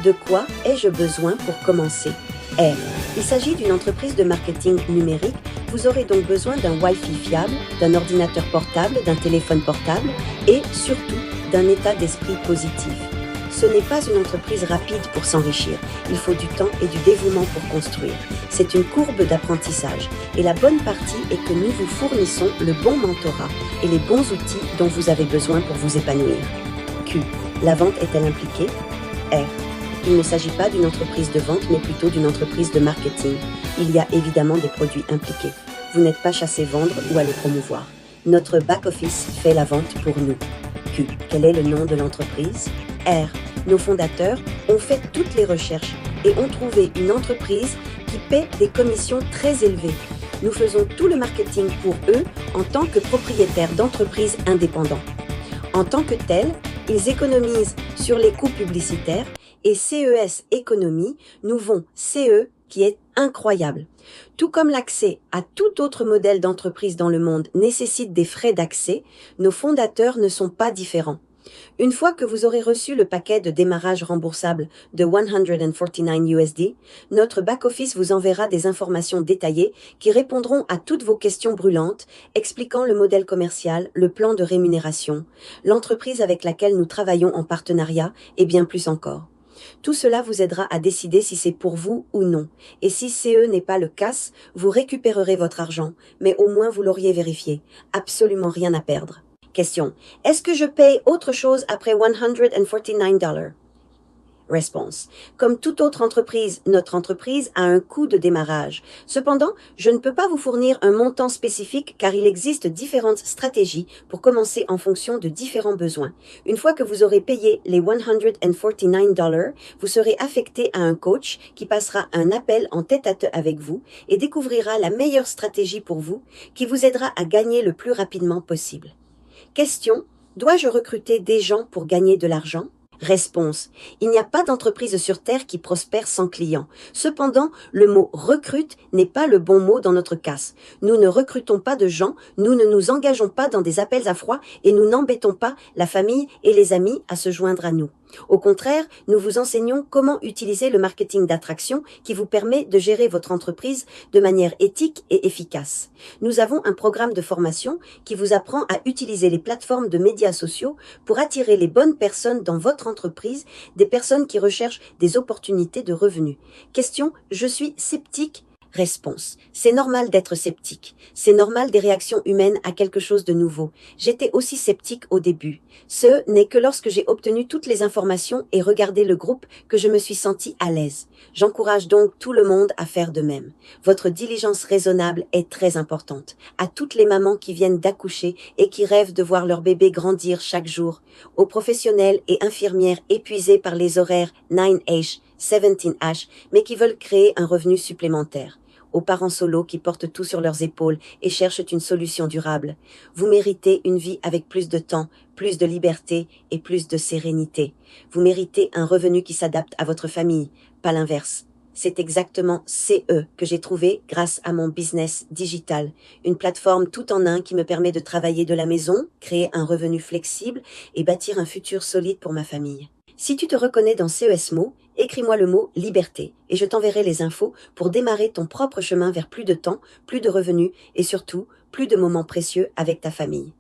De quoi ai-je besoin pour commencer? R. Il s'agit d'une entreprise de marketing numérique. Vous aurez donc besoin d'un Wi-Fi fiable, d'un ordinateur portable, d'un téléphone portable et surtout d'un état d'esprit positif. Ce n'est pas une entreprise rapide pour s'enrichir. Il faut du temps et du dévouement pour construire. C'est une courbe d'apprentissage. Et la bonne partie est que nous vous fournissons le bon mentorat et les bons outils dont vous avez besoin pour vous épanouir. Q. La vente est-elle impliquée? R. Il ne s'agit pas d'une entreprise de vente, mais plutôt d'une entreprise de marketing. Il y a évidemment des produits impliqués. Vous n'êtes pas chassé vendre ou à le promouvoir. Notre back-office fait la vente pour nous. Q. Quel est le nom de l'entreprise? R. Nos fondateurs ont fait toutes les recherches et ont trouvé une entreprise qui paie des commissions très élevées. Nous faisons tout le marketing pour eux en tant que propriétaires d'entreprises indépendants. En tant que tels, ils économisent sur les coûts publicitaires et CES Économie nous vend CE qui est incroyable. Tout comme l'accès à tout autre modèle d'entreprise dans le monde nécessite des frais d'accès, nos fondateurs ne sont pas différents. Une fois que vous aurez reçu le paquet de démarrage remboursable de 149 USD, notre back-office vous enverra des informations détaillées qui répondront à toutes vos questions brûlantes, expliquant le modèle commercial, le plan de rémunération, l'entreprise avec laquelle nous travaillons en partenariat et bien plus encore. Tout cela vous aidera à décider si c'est pour vous ou non. Et si CE n'est pas le cas, vous récupérerez votre argent, mais au moins vous l'auriez vérifié. Absolument rien à perdre. Question. Est-ce que je paye autre chose après $149? Réponse. Comme toute autre entreprise, notre entreprise a un coût de démarrage. Cependant, je ne peux pas vous fournir un montant spécifique car il existe différentes stratégies pour commencer en fonction de différents besoins. Une fois que vous aurez payé les $149, vous serez affecté à un coach qui passera un appel en tête-à-tête avec vous et découvrira la meilleure stratégie pour vous qui vous aidera à gagner le plus rapidement possible. Question. Dois-je recruter des gens pour gagner de l'argent? Réponse. Il n'y a pas d'entreprise sur Terre qui prospère sans clients. Cependant, le mot recrute n'est pas le bon mot dans notre cas. Nous ne recrutons pas de gens, nous ne nous engageons pas dans des appels à froid et nous n'embêtons pas la famille et les amis à se joindre à nous. Au contraire, nous vous enseignons comment utiliser le marketing d'attraction qui vous permet de gérer votre entreprise de manière éthique et efficace. Nous avons un programme de formation qui vous apprend à utiliser les plateformes de médias sociaux pour attirer les bonnes personnes dans votre entreprise, des personnes qui recherchent des opportunités de revenus. Question, je suis sceptique? Réponse. C'est normal d'être sceptique. C'est normal des réactions humaines à quelque chose de nouveau. J'étais aussi sceptique au début. Ce n'est que lorsque j'ai obtenu toutes les informations et regardé le groupe que je me suis senti à l'aise. J'encourage donc tout le monde à faire de même. Votre diligence raisonnable est très importante. À toutes les mamans qui viennent d'accoucher et qui rêvent de voir leur bébé grandir chaque jour. Aux professionnels et infirmières épuisés par les horaires 9H, 17H, mais qui veulent créer un revenu supplémentaire. Aux parents solos qui portent tout sur leurs épaules et cherchent une solution durable. Vous méritez une vie avec plus de temps, plus de liberté et plus de sérénité. Vous méritez un revenu qui s'adapte à votre famille, pas l'inverse. C'est exactement CE que j'ai trouvé grâce à mon business digital, une plateforme tout en un qui me permet de travailler de la maison, créer un revenu flexible et bâtir un futur solide pour ma famille. Si tu te reconnais dans CESMO, écris-moi le mot liberté et je t'enverrai les infos pour démarrer ton propre chemin vers plus de temps, plus de revenus et surtout plus de moments précieux avec ta famille.